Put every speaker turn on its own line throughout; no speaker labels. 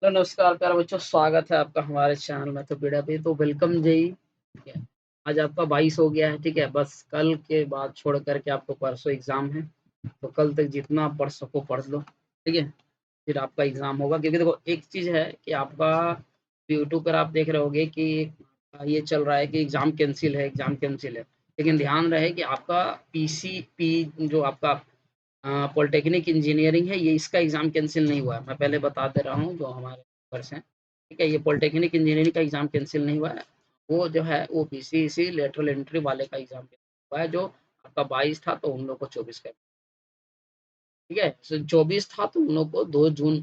Hello नमस्कार प्यारे बच्चों, स्वागत है आपका हमारे चैनल में। तो बेटा भी तो वेलकम जी। ठीक है, आज आपका 22 हो गया है। ठीक है, बस कल के बाद छोड़ करके आपको परसों एग्जाम है, तो कल तक जितना आप पढ़ सको पढ़ लो। ठीक है, फिर आपका एग्जाम होगा। क्योंकि देखो एक चीज है कि आपका यूट्यूब पर आप देख रहे होगे कि ये चल रहा है कि एग्जाम कैंसिल है, एग्जाम कैंसिल है। लेकिन ध्यान रहे कि आपका पीसीपी जो आपका पॉलिटेक्निक इंजीनियरिंग है, ये इसका एग्ज़ाम कैंसिल नहीं हुआ है। मैं पहले बता दे रहा हूँ जो हमारे वर्ष हैं, ठीक है? ये पॉलिटेक्निक इंजीनियरिंग का एग्ज़ाम कैंसिल नहीं हुआ है। वो जो है वो बीसीईसी लेटरल एंट्री वाले का एग्ज़ाम कैंसिल हुआ है, जो आपका 22 था तो उन लोग को 24 कर, ठीक है? सो 24 था तो उन लोग को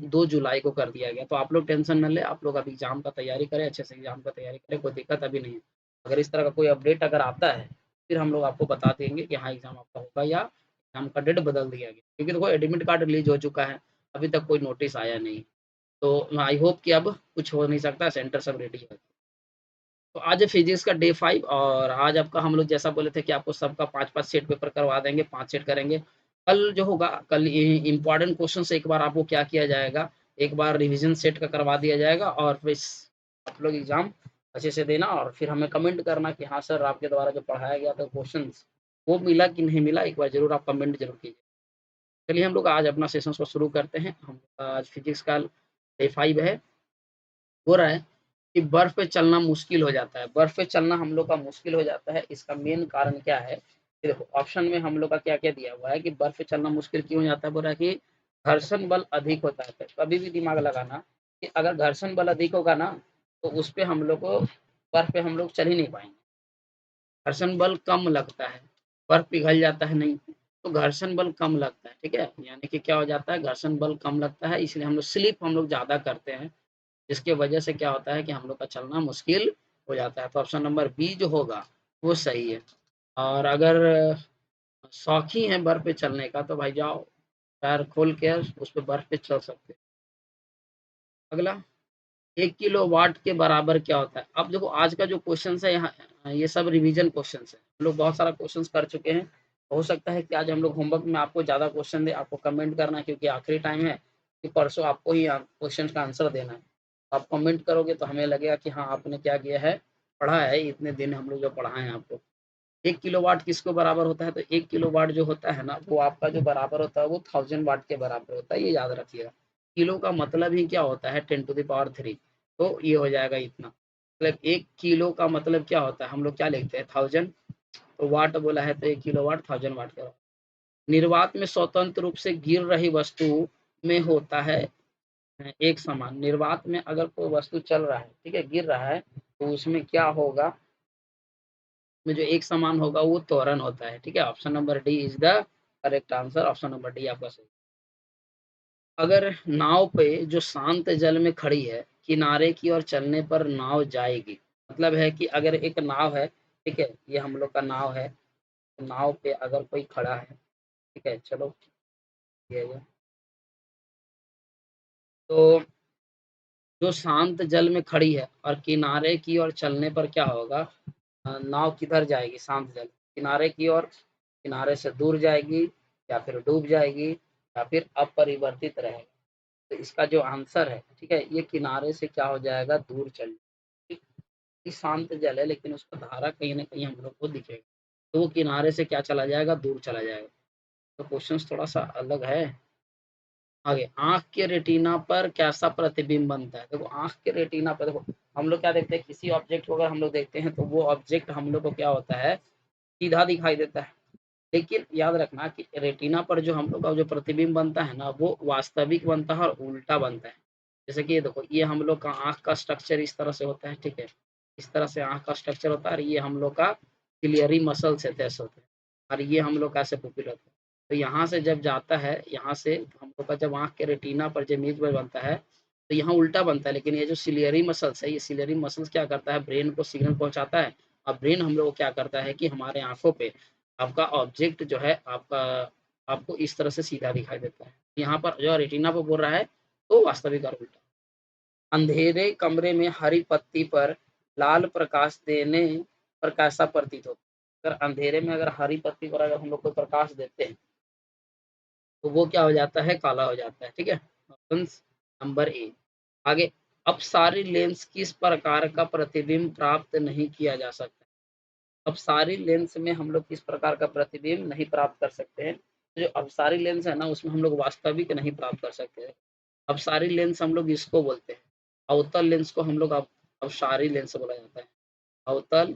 2 जुलाई को कर दिया गया। तो आप लोग टेंशन ना लें, आप लोग अब एग्ज़ाम का तैयारी करें, अच्छे से एग्ज़ाम का तैयारी करें, कोई दिक्कत अभी नहीं है। अगर इस तरह का कोई अपडेट अगर आता है, फिर हम लोग आपको बता देंगे कि हाँ, एग्ज़ाम आपका होगा या एग्ज़ाम का डेट बदल दिया गया। क्योंकि देखो एडमिट कार्ड रिलीज़ हो चुका है, अभी तक कोई नोटिस आया नहीं। तो आई होप कि अब कुछ हो नहीं सकता, सेंटर सब रेडी है। तो आज है फिजिक्स का डे 5 और आज आपका हम लोग जैसा बोले थे कि आपको सबका 5-5 सेट पेपर करवा देंगे, 5 सेट करेंगे। कल जो होगा, कल इम्पोर्टेंट क्वेश्चन से एक बार आपको क्या किया जाएगा, एक बार रिवीजन सेट का करवा दिया जाएगा और फिर आप लोग एग्ज़ाम अच्छे से देना और फिर हमें कमेंट करना कि हाँ सर, आपके द्वारा जो पढ़ाया गया था क्वेश्चंस, वो मिला कि नहीं मिला, एक बार ज़रूर आप कमेंट ज़रूर कीजिए। चलिए हम लोग आज अपना सेशंस को शुरू करते हैं। हम आज फिजिक्स का डे 5 है। हो रहा है कि बर्फ पे चलना मुश्किल हो जाता है। बर्फ पे चलना हम लोग का मुश्किल हो जाता है, इसका मेन कारण क्या है? कि देखो ऑप्शन में हम लोग का क्या-क्या दिया हुआ है कि बर्फ पे चलना मुश्किल क्यों हो जाता है? बोल रहा है कि घर्षण बल अधिक होता है। तो कभी भी दिमाग लगाना कि अगर घर्षण बल अधिक होगा ना, तो उस पे हम लोग को बर्फ पे हम लोग चल ही नहीं पाएँगे। घर्षण बल कम लगता है, बर्फ पिघल जाता है नहीं, तो घर्षण बल कम लगता है, ठीक है? यानी कि क्या हो जाता है, घर्षण बल कम लगता है, इसलिए हम लोग स्लिप हम लोग ज़्यादा करते हैं। जिसकी वजह से क्या होता है कि हम लोग का चलना मुश्किल हो जाता है। तो ऑप्शन नंबर बी जो होगा वो सही है। और अगर शौकीन हैं बर्फ पे चलने का तो भाई जाओ, टायर खोल के उस पे बर्फ पे चल सकते हैं। अगला, 1 किलोवाट के बराबर क्या होता है? अब देखो आज का जो क्वेश्चन्स है यहाँ, ये सब रिवीजन क्वेश्चन्स है। हम लोग बहुत सारा क्वेश्चन्स कर चुके हैं। हो सकता है कि आज हम लोग होमवर्क में आपको ज़्यादा क्वेश्चन दें, आपको कमेंट करना है क्योंकि आखिरी टाइम है कि परसों आपको ही क्वेश्चन का आंसर देना है। आप कमेंट करोगे तो हमें लगेगा कि हाँ, आपने क्या किया है, पढ़ा है, इतने दिन हम लोग जो पढ़ाए हैं आपको। 1 किलोवाट किसको बराबर होता है? तो 1 किलोवाट जो होता है ना, वो आपका जो बराबर होता है वो 1000 वाट के बराबर होता है, ये याद रखिएगा। किलो का मतलब ही क्या होता है? 10 टू द पावर 3, तो ये हो जाएगा इतना। मतलब 1 किलो का मतलब क्या होता है? हम लोग क्या लिखते हैं? 1000, तो वाट बोला है तो 1 किलोवाट 1000 वाट के बराबर। निर्वात में स्वतंत्र रूप से गिर रही वस्तु में होता है एक समान। निर्वात में अगर कोई वस्तु चल रहा है, ठीक है, गिर रहा है, तो उसमें क्या होगा? में जो एक समान होगा वो त्वरण होता है, ठीक है? Option number D is the correct answer, option number D आपका सही। अगर नाव पे जो शांत जल में खड़ी है, किनारे की ओर चलने पर नाव जाएगी। मतलब है कि अगर एक नाव है, ठीक है? ये हम लोग का नाव है, तो नाव पे अगर कोई खड़ा है, ठीक है? चलो ये तो जो शांत जल में खड़ी है और किनारे की ओर चलने पर क्या होगा? नाव किधर जाएगी? शांत जल, किनारे की ओर, किनारे से दूर जाएगी या फिर डूब जाएगी या फिर अपरिवर्तित रहेगा। तो इसका जो आंसर है, ठीक है, ये किनारे से क्या हो जाएगा? दूर चल, ठीक। ये शांत जल है लेकिन उसका धारा कहीं न कहीं हम लोग को दिखेगा। तो वो किनारे से क्या चला जाएगा? दूर चला जाएगा। तो क्वेश्चन थोड़ा-सा अलग है। आगे, आँख के रेटिना पर कैसा प्रतिबिंब बनता है? देखो आँख के रेटिना पर देखो, हम लोग क्या देखते हैं, किसी ऑब्जेक्ट को अगर हम लोग देखते हैं तो वो ऑब्जेक्ट हम लोग को क्या होता है? सीधा दिखाई देता है। लेकिन याद रखना कि रेटिना पर जो हम लोग का जो प्रतिबिंब बनता है ना, वो वास्तविक बनता है और उल्टा बनता है। जैसे कि ये देखो, ये हम लोग का आँख का स्ट्रक्चर इस तरह से होता है, ठीक है? इस तरह से आँख का स्ट्रक्चर होता है और ये हम लोग का सिलियरी मसल से अटैच होता है और ये हम लोग का ऐसे पुपिल होता है। तो यहाँ से जब जाता है, यहाँ से हम लोग का जब आँख के रेटिना पर जब इमेज बनता है, तो यहाँ उल्टा बनता है। लेकिन ये जो सिलियरी मसल्स है, ये सिलियरी मसल्स क्या करता है? ब्रेन को सिग्नल पहुँचाता है और ब्रेन हम लोग को क्या करता है कि हमारे आँखों पे आपका ऑब्जेक्ट जो है आपका, आपको इस तरह से सीधा दिखाई देता है। यहाँ पर जो रेटिना पे बोल रहा है, तो वास्तविक और उल्टा। अंधेरे कमरे में हरी पत्ती पर लाल प्रकाश देने पर कैसा प्रतीत होता है? अगर अंधेरे में अगर हरी पत्ती पर अगर हम लोग को प्रकाश देते हैं, तो वो क्या हो जाता है? काला हो जाता है, ठीक है? Option number A. आगे, अपसारी लेंस किस प्रकार का प्रतिबिंब प्राप्त नहीं किया जा सकता? अपसारी लेंस में हम लोग किस प्रकार का प्रतिबिंब नहीं प्राप्त कर सकते हैं? तो जो अपसारी लेंस है ना, उसमें हम लोग वास्तविक नहीं प्राप्त कर सकते हैं। अपसारी लेंस हम लोग इसको बोलते हैं। अवतल लेंस को हम लोग अपसारी लेंस बोला जाता है। अवतल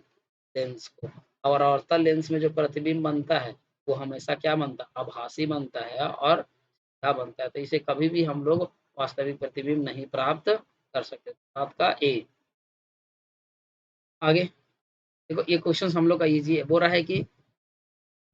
लेंस को। और अवतल लेंस में जो प्रतिबिंब बनता है, वो हमेशा क्या बनता है? आभासी बनता है और क्या बनता है? तो इसे कभी भी हम लोग वास्तविक प्रतिबिंब नहीं प्राप्त कर सकते। तो आपका ए। आगे देखो, ये क्वेश्चन हम लोग का इजी है। बोल रहा है कि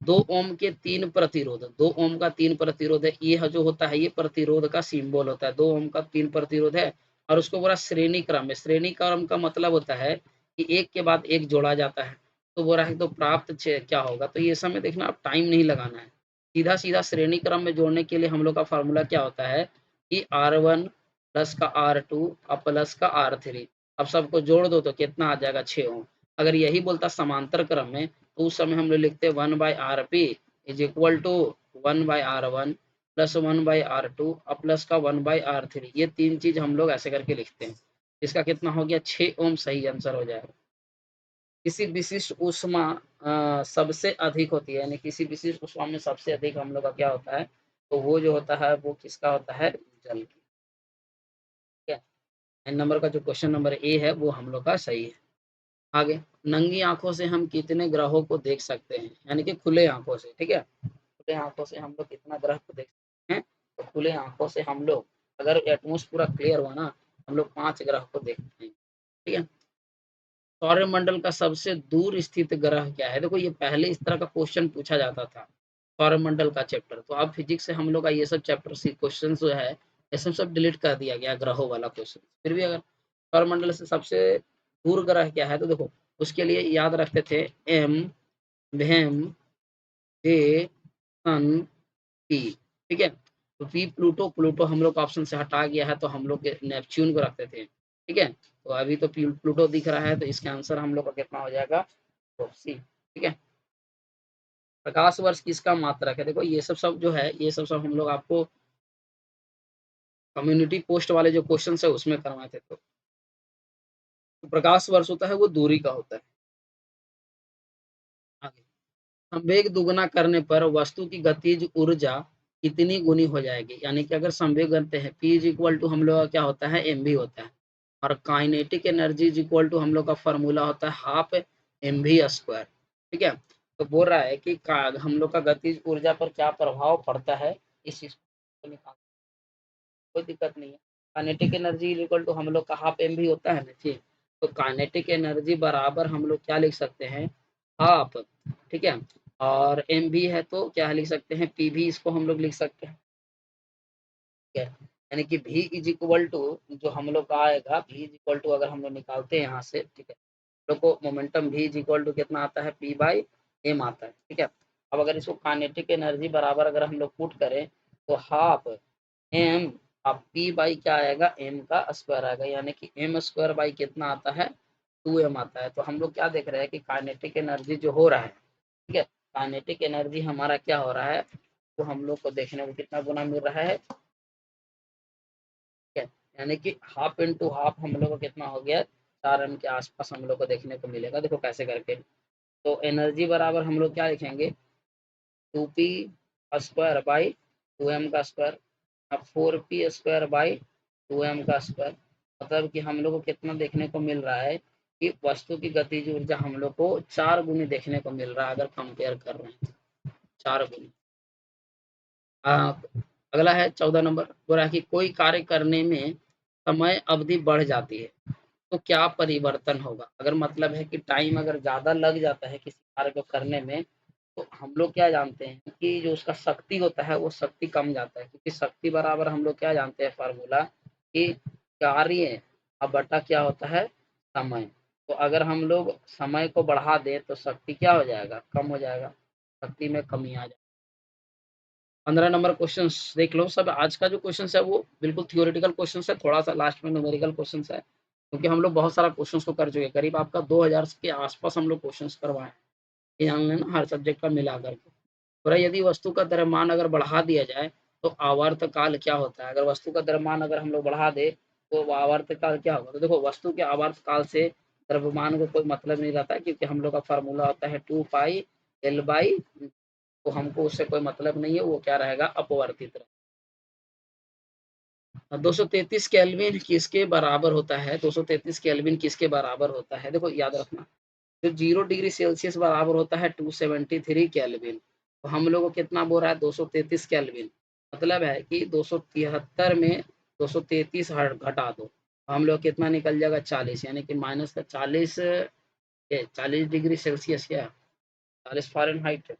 2 ओम के 3 प्रतिरोध, 2 ओम का 3 प्रतिरोध है। ये जो होता है, ये प्रतिरोध का सिंबल होता है। 2 ओम का 3 प्रतिरोध है और उसको बोला श्रेणी क्रम में। श्रेणी क्रम का मतलब होता है कि एक के बाद एक जोड़ा जाता है। तो बोल रहा है तो प्राप्त क्या होगा? तो ये समय देखना, आप टाइम नहीं लगाना है। सीधा-सीधा श्रेणी क्रम में जोड़ने के लिए हम लोग का फ़ॉर्मूला क्या होता है कि R1 प्लस का R2 और प्लस का R3। अब सबको जोड़ दो तो कितना आ जाएगा? 6 ओम। अगर यही बोलता समांतर क्रम में, तो उस समय हम लोग लिखते 1/Rp is equal to 1/R1 plus 1/R2 और प्लस का 1/R3। ये 3 चीज़ हम लोग ऐसे करके लिखते हैं। इसका कितना हो गया? 6 ओम सही आंसर हो जाएगा। किसी विशिष्ट ऊष्मा सबसे अधिक होती है, यानी किसी विशिष्ट ऊष्मा में सबसे अधिक हम लोग का क्या होता है? तो वो जो होता है वो किसका होता है? जल की। ठीक है? एन नंबर का जो क्वेश्चन नंबर ए है वो हम लोग का सही है। आगे, नंगी आँखों से हम कितने ग्रहों को देख सकते हैं? यानी कि खुले आँखों से, ठीक है? खुले आँखों से हम लोग कितना ग्रह को देख सकते हैं? तो खुले आँखों से हम लोग, अगर एटमॉस्फेयर पूरा क्लियर हुआ ना, हम लोग 5 ग्रह को देखते हैं, ठीक है? सौरमंडल का सबसे दूर स्थित ग्रह क्या है? देखो, ये पहले इस तरह का क्वेश्चन पूछा जाता था, सौरमंडल का चैप्टर। तो अब फिजिक्स से हम लोग का ये सब चैप्टर से क्वेश्चन जो है, ये सब डिलीट कर दिया गया, ग्रहों वाला क्वेश्चन। फिर भी अगर सौरमंडल से सबसे दूर ग्रह क्या है, तो देखो उसके लिए याद रखते थे एम, वेम, जे, सन, पी। ठीक है? तो पी प्लूटो, प्लूटो हम लोग का ऑप्शन से हटा गया है, तो हम लोग नेपच्यून को रखते थे। ठीक है? तो अभी तो प्लूटो दिख रहा है, तो इसका आंसर हम लोग का कितना हो जाएगा? तो सी। ठीक है? प्रकाश वर्ष किसका मात्रक है? देखो ये सब जो है, ये सब हम लोग आपको कम्युनिटी पोस्ट वाले जो क्वेश्चन है उसमें करवाए थे। तो प्रकाश वर्ष होता है वो दूरी का होता है। आगे, संवेग दुगुना करने पर वस्तु की गतिज ऊर्जा कितनी गुनी हो जाएगी? यानी कि अगर संवेग करते हैं, P इज इक्वल टू हम लोग का क्या होता है? एम वी होता है। और kinetic energy is equal to हम लोग का फॉर्मूला होता है हाफ एम वी स्क्वायर। ठीक है? तो बोल रहा है कि हम लोग का गतिज ऊर्जा पर क्या प्रभाव पड़ता है, इस चीज को निकाल, कोई दिक्कत नहीं है। Kinetic energy is equal to हम लोग का हाफ एम वी होता है ना जी। तो काइनेटिक एनर्जी बराबर हम लोग क्या लिख सकते हैं? हाफ। ठीक है? और एम भी है तो क्या लिख सकते हैं? पी भी, इसको हम लोग लिख सकते हैं। ठीक है? यानी कि भी इज इक्वल टू, जो हम लोग का आएगा भी इज इक्वल टू, अगर हम लोग निकालते हैं यहाँ से, ठीक है, हम लोग को मोमेंटम भी इज इक्वल टू कितना आता है? पी बाई एम आता है। ठीक है? अब अगर इसको काइनेटिक एनर्जी बराबर अगर हम लोग पुट करें, तो हाफ एम, अब पी बाई क्या आएगा? एम का स्क्वायर आएगा, यानी कि एम स्क्वायर बाई कितना आता है? 2m आता है। तो हम लोग क्या देख रहे हैं कि काइनेटिक एनर्जी जो हो रहा है, ठीक है, काइनेटिक एनर्जी हमारा क्या हो रहा है, तो हम लोग को देखने को कितना गुना मिल रहा है? ठीक है? यानी कि हाफ इंटू हाफ हम लोग को कितना हो गया? 4m के आसपास हम लोग को देखने को मिलेगा। देखो कैसे करके, तो एनर्जी बराबर हम लोग क्या लिखेंगे? 2p स्क्वायर बाई 2m का स्क्वायर। अब 4p स्क्वायर बाई 2m का स्क्वायर। मतलब कि हम लोग को कितना देखने को मिल रहा है कि वस्तु की गतिज ऊर्जा हम लोग को 4 गुनी देखने को मिल रहा है, अगर कंपेयर कर रहे हैं 4 गुनी। अगला है 14 नंबर, बोला है कि कोई कार्य करने में समय अवधि बढ़ जाती है, तो क्या परिवर्तन होगा? अगर मतलब है कि टाइम अगर ज़्यादा लग जाता है किसी कार्य को करने में, तो हम लोग क्या जानते हैं कि जो उसका शक्ति होता है वो शक्ति कम जाता है, क्योंकि शक्ति बराबर हम लोग क्या जानते हैं फार्मूला, कि कार्य अब बटा क्या होता है? समय। तो अगर हम लोग समय को बढ़ा दें तो शक्ति क्या हो जाएगा? कम हो जाएगा, शक्ति में कमी आ जाएगी। 15 नंबर क्वेश्चन देख लो। सब आज का जो क्वेश्चन है वो बिल्कुल थियोरेटिकल क्वेश्चन है, थोड़ा सा लास्ट में न्यूमेरिकल क्वेश्चन है, क्योंकि हम लोग बहुत सारा क्वेश्चन को कर चुके हैं। करीब आपका 2000 के आसपास हम लोग क्वेश्चन करवाए हैं, ये जान लेना, हर सब्जेक्ट का मिला करके। और यदि वस्तु का द्रव्यमान अगर बढ़ा दिया जाए तो आवर्त काल क्या होता है? अगर वस्तु का द्रव्यमान अगर हम लोग बढ़ा दे तो आवर्त काल क्या होगा? तो देखो वस्तु के आवर्त काल से द्रव्यमान को कोई मतलब नहीं रहता, क्योंकि हम लोग का फ़ॉर्मूला होता है 2 पाई L बाई, तो हमको उससे कोई मतलब नहीं है, वो क्या रहेगा? अपवर्तित रहेगा। 233 केल्विन किसके बराबर होता है? 233 केल्विन किसके बराबर होता है? देखो याद रखना, जो 0 डिग्री सेल्सियस बराबर होता है 273 केल्विन। तो हम लोग को कितना बोल रहा है? 233 केल्विन। मतलब है कि 273 में 233 घटा दो, तो हम लोग कितना निकल जाएगा? 40, यानी कि माइनस का 40, 40 डिग्री सेल्सियस, क्या 40 फ़ारेनहाइट, ठीक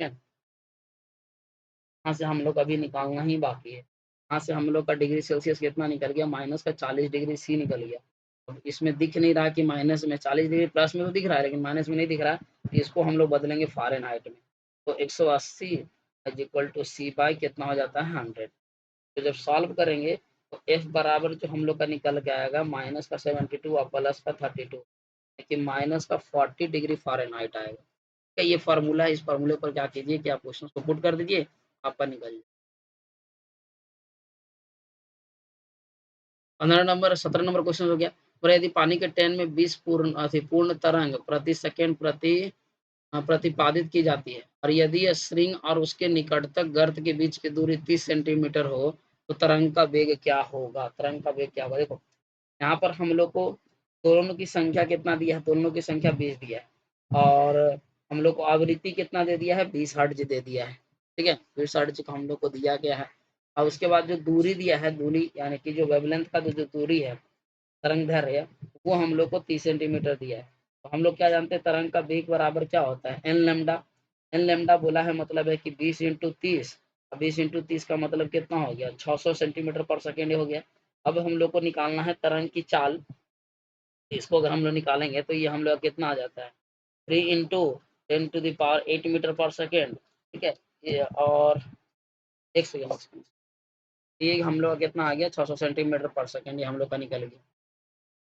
है। यहाँ से हम लोग का अभी निकालना ही बाकी है। यहाँ से हम लोग का डिग्री सेल्सियस कितना निकल गया? माइनस का 40 डिग्री सी निकल गया। अब इसमें दिख नहीं रहा कि माइनस में 40 डिग्री, प्लस में तो दिख रहा है लेकिन माइनस में नहीं दिख रहा है। तो इसको हम लोग बदलेंगे फ़ारेनहाइट में। तो 180 is equal to C by कितना हो जाता है? 100। तो जब सॉल्व करेंगे तो एफ बराबर जो हम लोग का निकल के आएगा माइनस का 72 और प्लस का 32, लेकिन माइनस का 40 डिग्री फ़ारेनहाइट आएगा। क्या ये फार्मूला है? इस फार्मूले पर क्या कीजिए कि आप क्वेश्चन को पुट कर दीजिए, आपका निकल जाए। 15 नंबर 17 नंबर क्वेश्चन हो गया। बोला यदि पानी के टैंक में 20 पूर्ण तरंग प्रति सेकंड प्रतिपादित की जाती है, और यदि यह श्रृंग और उसके निकटतक गर्त के बीच की दूरी 30 सेंटीमीटर हो, तो तरंग का वेग क्या होगा? तरंग का वेग क्या होगा? देखो यहाँ पर हम लोग को दोनों की संख्या कितना दिया है? दोनों की संख्या 20 दिया है, और हम लोग को आवृत्ति कितना दे दिया है? 20 हर्ट्ज दे दिया है, ठीक है। 20 हर्ट्ज का हम लोग को दिया गया है। और उसके बाद जो दूरी दिया है, दूरी यानी कि जो वेवलेंथ का जो दूरी है, तरंग दैर्ध्य, वो हम लोग को 30 सेंटीमीटर दिया है। तो हम लोग क्या जानते हैं? तरंग का वेग बराबर क्या होता है? N lambda. एन लेमडा बोला है, मतलब है कि 20 इंटू 30, 20 इंटू 30 का मतलब कितना हो गया? 600 सेंटीमीटर पर सेकेंड हो गया। अब हम लोग को निकालना है तरंग की चाल। इसको अगर हम लोग निकालेंगे तो ये हम लोग कितना आ जाता है? 3 इंटू 10⁸ मीटर पर सेकेंड, ठीक है। ये और एक सेकेंड, ये हम लोग का कितना आ गया? 600 सेंटीमीटर पर सेकेंड, ये हम लोग का निकल गया।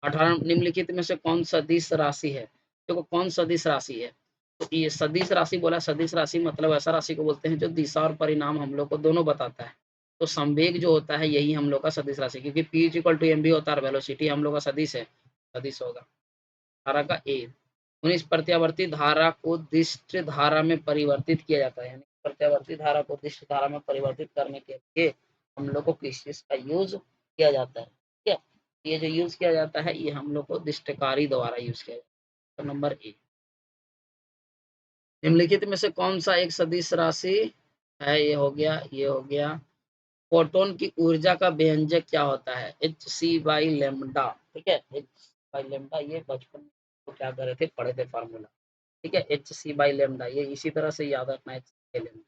18 निम्नलिखित में से कौन सदिश राशि है? देखो कौन सदिश राशि है? तो ये सदिश राशि बोला, सदिश राशि मतलब ऐसा राशि को बोलते हैं जो दिशा और परिणाम हम लोग को दोनों बताता है। तो संवेग जो होता है यही हम लोग का सदिश राशि, क्योंकि P is equal to m v होता है, वेलोसिटी हम लोग का सदिश है, सदिश होगा। धारा का ए। 19 प्रत्यावर्ती धारा को दिष्ट धारा में परिवर्तित किया जाता है, यानी प्रत्यावर्ती धारा को दिष्ट धारा में परिवर्तित करने के लिए हम लोग को किस चीज का यूज किया जाता है? ठीक है, ये जो यूज किया जाता है ये हम लोग को दिष्टकारी द्वारा यूज किया जाता है। तो नंबर ए। निम्नलिखित में से कौन सा एक सदिश राशि है? ये हो गया, ये हो गया। फोटोन की ऊर्जा का व्यंजक क्या होता है? एच सी बाई लेमडा, ठीक है। एच बाई लेमडा, ये बचपन में तो क्या करे थे? पढ़े थे फार्मूला, ठीक है। एच सी बाई लेमडा, ये इसी तरह से याद रखना है, एच सी बाई लेमडा।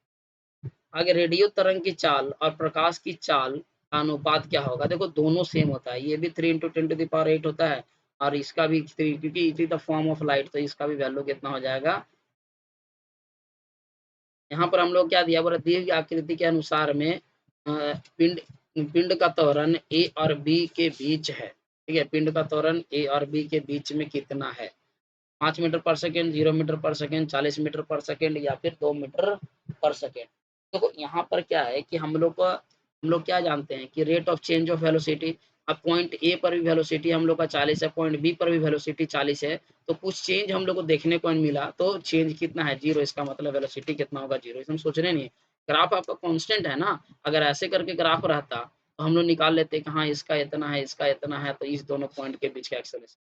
आगे रेडियो तरंग की चाल और प्रकाश की चाल का अनुपात क्या होगा? देखो दोनों सेम होता है, ये भी 3 इंटू 10⁸ होता है, और इसका भी 3, क्योंकि it is the form of light, तो इसका भी वैल्यू कितना हो जाएगा? यहाँ पर हम लोग क्या दिया? बोला दी गई आकृति के अनुसार में पिंड पिंड का त्वरण ए और बी के बीच है, ठीक है। पिंड का त्वरण ए और बी के बीच में कितना है? 5 मीटर पर सेकेंड, 0 मीटर पर सेकेंड, 40 मीटर पर सेकेंड, या फिर 2 मीटर पर सेकेंड। देखो यहाँ पर क्या है कि हम लोग क्या जानते हैं कि rate of change of velocity, अब पॉइंट ए पर भी वेलोसिटी हम लोग का 40 है, पॉइंट बी पर भी वेलोसिटी 40 है, तो कुछ चेंज हम लोग को देखने को मिला, तो चेंज कितना है? 0। इसका मतलब वेलोसिटी कितना होगा? 0। इसमें सोचने नहीं है। ग्राफ आपका कांस्टेंट है ना, अगर ऐसे करके ग्राफ रहता तो हम लोग निकाल लेते कि हाँ इसका इतना है, इसका इतना है, तो इस दोनों पॉइंट के बीच का एक्सेलरेशन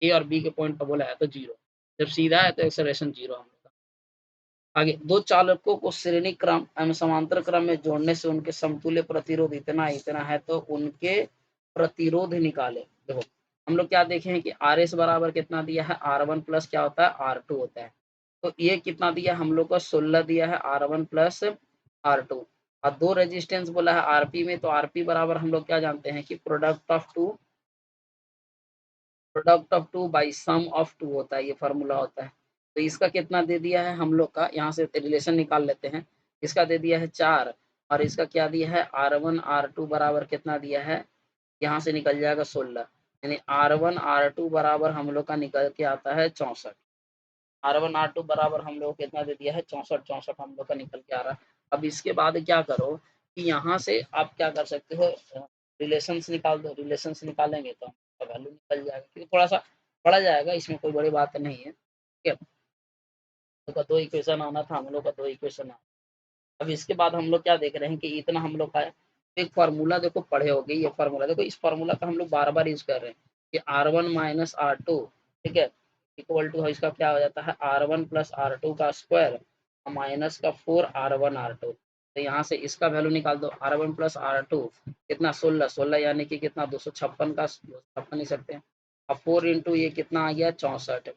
ए और बी के पॉइंट पर बोला है तो 0। जब सीधा है तो एक्सेलरेशन 0 हम लोग का। आगे, दो चालकों को श्रेणी क्रम एवं समांतर क्रम में जोड़ने से उनके समतुल्य प्रतिरोध इतना इतना है, तो उनके प्रतिरोध निकाले। देखो हम लोग क्या देखे हैं कि आर एस बराबर कितना दिया है? R1 प्लस क्या होता है? R2 होता है। तो ये कितना दिया हम लोग को? 16 दिया है, R1 प्लस R2। और दो रेजिस्टेंस बोला है आरपी में, तो आरपी बराबर हम लोग क्या जानते हैं कि product of two by sum of two होता है, ये फार्मूला होता है। तो इसका कितना दे दिया है हम लोग का? यहाँ से रिलेशन निकाल लेते हैं। इसका दे दिया है 4, और इसका क्या दिया है? R1 R2 बराबर कितना दिया है? यहाँ से निकल जाएगा 16, यानी R1 R2 बराबर हम लोग का निकल के आता है 64। R1 R2 बराबर हम लोग को कितना दे दिया है? 64, 64 हम लोग का निकल के आ रहा है। अब इसके बाद क्या करो कि यहाँ से आप क्या कर सकते हो, रिलेशंस निकाल दो, रिलेशंस निकालेंगे तो आपका वैल्यू निकल जाएगा, क्योंकि थोड़ा-सा पढ़ा जाएगा, इसमें कोई बड़ी बात नहीं है, ठीक है। हम लोग का 2 इक्वेशन आना था, हम लोग का 2 इक्वेशन आ अब इसके बाद हम लोग क्या देख रहे हैं कि इतना हम लोग का है, एक फ़ॉर्मूला देखो पढ़े होंगे, ये फ़ॉर्मूला देखो, इस फ़ॉर्मूला का हम लोग बार-बार यूज़ कर रहे हैं कि R1 माइनस R2, ठीक है, इक्वल टू इसका क्या हो जाता है R1 प्लस R2 का स्क्वायर माइनस का 4 R1 R2। तो यहाँ से इसका वैल्यू निकाल दो, R1 प्लस R2 कितना 16, 16 यानी कि कितना 256 का 256 लिख सकते हैं। अब 4 इंटू ये कितना आ गया 64।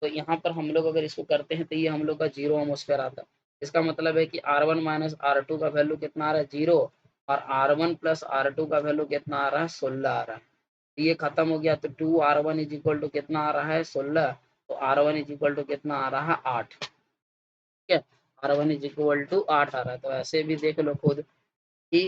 तो यहाँ पर हम लोग अगर इसको करते हैं तो ये हम लोग का 0 एटमॉस्फेयर आता है। इसका मतलब है कि R1 माइनस R2 का वैल्यू कितना आ रहा है 0, और R1 प्लस R2 का वैल्यू कितना आ रहा है 16 आ रहा है। तो ये खत्म हो गया, तो 2R1 इज इक्वल टू कितना आ रहा है 16, तो R1 इज इक्वल टू कितना आ रहा है 8, ठीक है। R1 इज इक्वल टू 8 आ रहा है। तो ऐसे भी देख लो खुद कि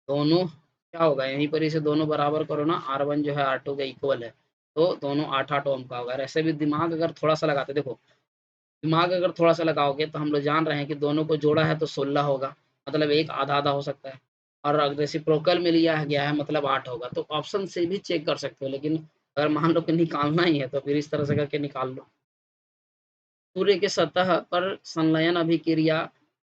दोनों क्या होगा, यहीं पर इसे दोनों बराबर करो ना, R1 जो है R2 के इक्वल है, तो दोनों 8-8 ओम का होगा। और ऐसे भी दिमाग अगर थोड़ा सा लगाते, देखो दिमाग अगर थोड़ा-सा लगाओगे तो हम लोग जान रहे हैं कि दोनों को जोड़ा है तो 16 होगा, मतलब एक आधा-आधा हो सकता है, और अगर रेसिप्रोकल में लिया गया है मतलब 8 होगा। तो ऑप्शन से भी चेक कर सकते हो, लेकिन अगर मान लो कि निकालना ही है तो फिर इस तरह से करके निकाल लो। सूर्य के सतह पर संलयन अभिक्रिया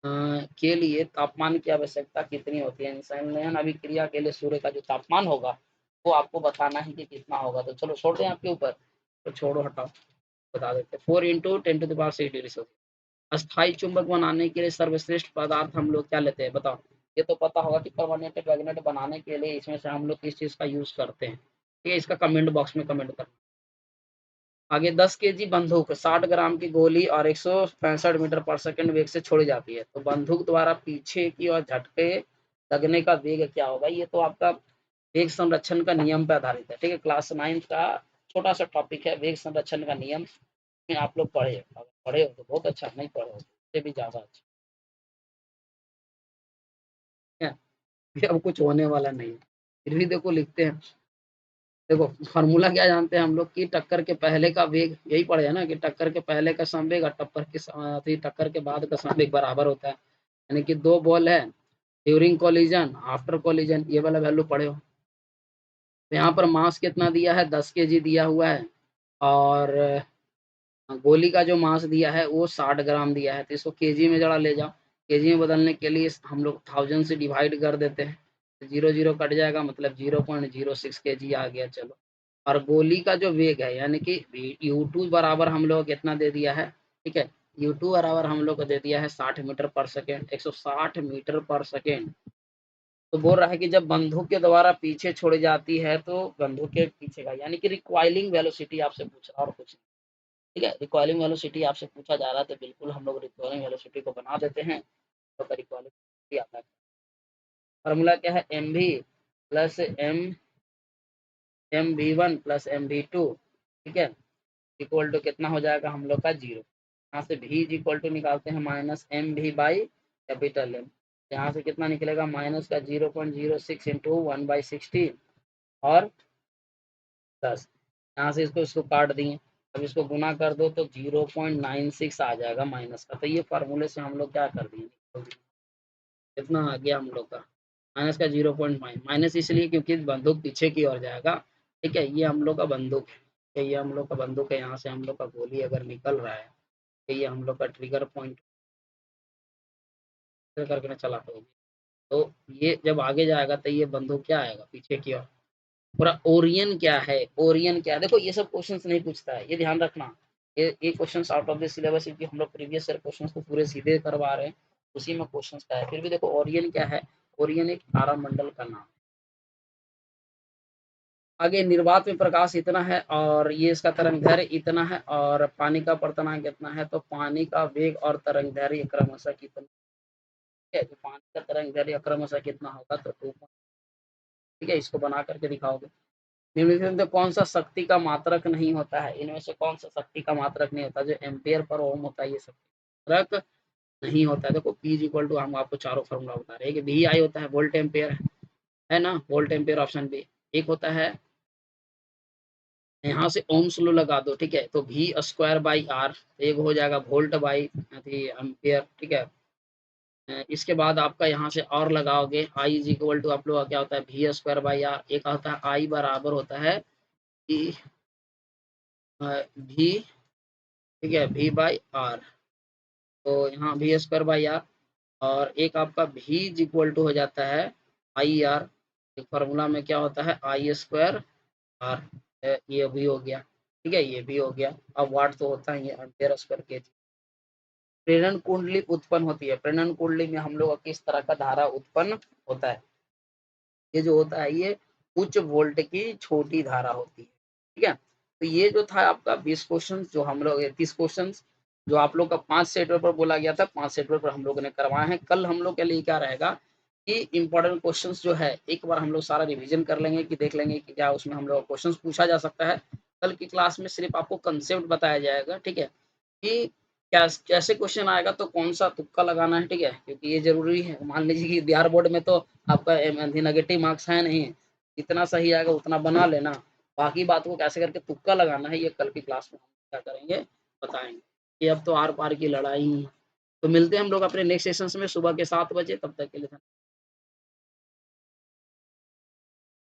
के लिए तापमान की आवश्यकता कितनी होती है? संलयन अभिक्रिया के लिए सूर्य का जो तापमान होगा, वो आपको बताना है कि कितना होगा। तो चलो छोड़ दें आपके ऊपर, तो छोड़ो हटाओ, बता देते हैं। 4 into 10 to the power 6 degree Celsius. अस्थायी चुंबक बनाने के लिए सर्वश्रेष्ठ पदार्थ हम लोग क्या लेते हैं बताओ? ये तो पता होगा कि परमानेंट मैग्नेट बनाने के लिए इसमें से हम लोग किस चीज़ का यूज़ करते हैं। ठीक है, इसका कमेंट बॉक्स में कमेंट करना। आगे 10 केजी बंदूक 60 ग्राम की गोली और 165 मीटर पर सेकंड वेग से छोड़ी जाती है। तो बंदूक द्वारा पीछे की ओर झटके लगने का वेग क्या होगा? ये तो आपका वेग संरक्षण का नियम पे आधारित है। ठीक है, क्लास 9th का छोटा-सा टॉपिक है, वेग संरक्षण का नियम में आप लोग पढ़े हो। अगर पढ़े हो तो बहुत अच्छा, नहीं पढ़े हो तो उससे भी ज़्यादा अच्छा। है, ये अब कुछ होने वाला नहीं है। फिर भी देखो लिखते हैं, देखो फ़ॉर्मूला क्या जानते हैं हम लोग कि टक्कर के पहले का वेग, यही पढ़े हैं ना कि टक्कर के पहले का संवेग और टक्कर के बाद का संवेग बराबर होता है। यानी कि 2 बॉल है, ड्यूरिंग कोलिजन, आफ्टर कोलिजन, ये वाला वैल्यू पढ़े हो। तो यहाँ पर मास कितना दिया है 10 केजी दिया हुआ है, और गोली का जो मास दिया है वो 60 ग्राम दिया है। तो इसको केजी में ज़रा ले जाओ, केजी में बदलने के लिए हम लोग 1000 से डिवाइड कर देते हैं, तो 0-0 कट जाएगा, मतलब 0.06 केजी आ गया। चलो, और गोली का जो वेग है यानी कि U2 बराबर हम लोग कितना दे दिया है, ठीक है, U2 बराबर हम लोग को दे दिया है 60 मीटर पर सेकंड, 160 मीटर पर सेकंड। तो बोल रहा है कि जब बंदूक के द्वारा पीछे छोड़ी जाती है तो बंदूक के पीछे का यानी कि रिक्वायलिंग वेलोसिटी आपसे पूछ रहा और कुछ नहीं। ठीक है, रिकॉइलिंग वेलोसिटी आपसे पूछा जा रहा है तो बिल्कुल हम लोग रिकॉइलिंग वेलोसिटी को बना देते हैं, तो रिकॉइलिंग वेलोसिटी आता है। फॉर्मूला क्या है m v plus m v one plus m v two, ठीक है, इक्वल टू कितना हो जाएगा हम लोग का 0। यहाँ से भी इक्वल टू निकालते हैं minus m v by capital M. यहाँ से कितना निकलेगा माइनस का 0.06 इंटू 1/16 और 10। यहाँ से इसको काट दिए, अब इसको गुना कर दो तो 0.96 आ जाएगा माइनस का। तो ये फार्मूले से हम लोग क्या कर दिए, कितना आ गया हम लोग का माइनस का 0.9, माइनस इसलिए क्योंकि बंदूक पीछे की ओर जाएगा। ठीक है, ये हम लोग का बंदूक है, ये हम लोग का बंदूक है, यहाँ से हम लोग का गोली अगर निकल रहा है तो ये हम लोग का ट्रिगर पॉइंट करके ना चला तो ये जब आगे जाएगा तो ये बंदूक क्या आएगा पीछे की ओर। पूरा ओरियन क्या है, ओरियन क्या है, देखो ये सब क्वेश्चंस नहीं पूछता है, ये ध्यान रखना। ये questions out of the syllabus, क्योंकि हम लोग प्रीवियस ईयर क्वेश्चंस को पूरे सीधे करवा रहे हैं, उसी में क्वेश्चंस का है। फिर भी देखो ओरियन क्या है, ओरियन एक तारामंडल का नाम। आगे निर्वात में प्रकाश इतना है और ये इसका तरंग दैर्घ्य इतना है, और पानी का अपर्तनांक कितना है, तो पानी का वेग और तरंग दैर्घ्य क्रमशः कितना है, तो पानी का तरंग दैर्घ्य क्रमशः कितना होगा, तो 2। ठीक है, इसको बना करके दिखाओगे। निम्नलिखित में कौन सा शक्ति का मात्रक नहीं होता है, इनमें से कौन सा शक्ति का मात्रक नहीं होता, जो एम्पेयर पर ओम होता है ये शक्ति मात्रक नहीं होता है। देखो P इज इक्वल टू, हम आपको चारों फॉर्मूला बता रहे हैं कि वी आई होता है वोल्ट एम्पेयर, है ना, वोल्ट एम्पेयर ऑप्शन बी। एक होता है, यहाँ से ओम्स लॉ लगा दो, ठीक है, तो वी स्क्वायर बाई आर, एक हो जाएगा वोल्ट बाई एम्पेयर, ठीक है, इसके बाद आपका यहाँ से और लगाओगे आई इज इक्वल टू आप लोग का क्या होता है वी स्क्वायर बाई आर, एक होता है आई बराबर होता है ई वी, ठीक है वी बाई आर, तो यहाँ वी स्क्वायर बाई आर, और एक आपका वी इज इक्वल टू हो जाता है आई आर, फॉर्मूला में क्या होता है आई स्क्वायर आर, ये भी हो गया, ठीक है ये भी हो गया। अब वाट तो होता ही है एम्पियर स्क्वायर के। प्रेरण कुंडली उत्पन्न होती है, प्रेरण कुंडली में हम लोग का किस तरह का धारा उत्पन्न होता है, ये जो होता है ये उच्च वोल्ट की छोटी धारा होती है, ठीक है। तो ये जो था आपका 20 क्वेश्चन, जो हम लोग 30 क्वेश्चन जो आप लोग का 5 सेट पेपर बोला गया था, 5 सेट पेपर हम लोगों ने करवाए हैं। कल हम लोग के लिए क्या रहेगा कि इंपॉर्टेंट क्वेश्चंस जो है एक बार हम लोग सारा रिवीजन कर लेंगे, कि देख लेंगे कि क्या उसमें हम लोग क्वेश्चंस पूछा जा सकता है। कल की क्लास में सिर्फ आपको कंसेप्ट बताया जाएगा, ठीक है, कि क्या कैसे क्वेश्चन आएगा, तो कौन सा तुक्का लगाना है, ठीक है, क्योंकि ये जरूरी है। मान लीजिए कि बिहार बोर्ड में तो आपका नेगेटिव मार्क्स है नहीं, जितना सही आएगा उतना बना लेना, बाकी बात को कैसे करके तुक्का लगाना है ये कल की क्लास में हम क्या करेंगे बताएंगे। ये अब तो आर पार की लड़ाई ही है। तो मिलते हैं हम लोग अपने नेक्स्ट सेशंस में सुबह के 7 बजे, तब तक के लिए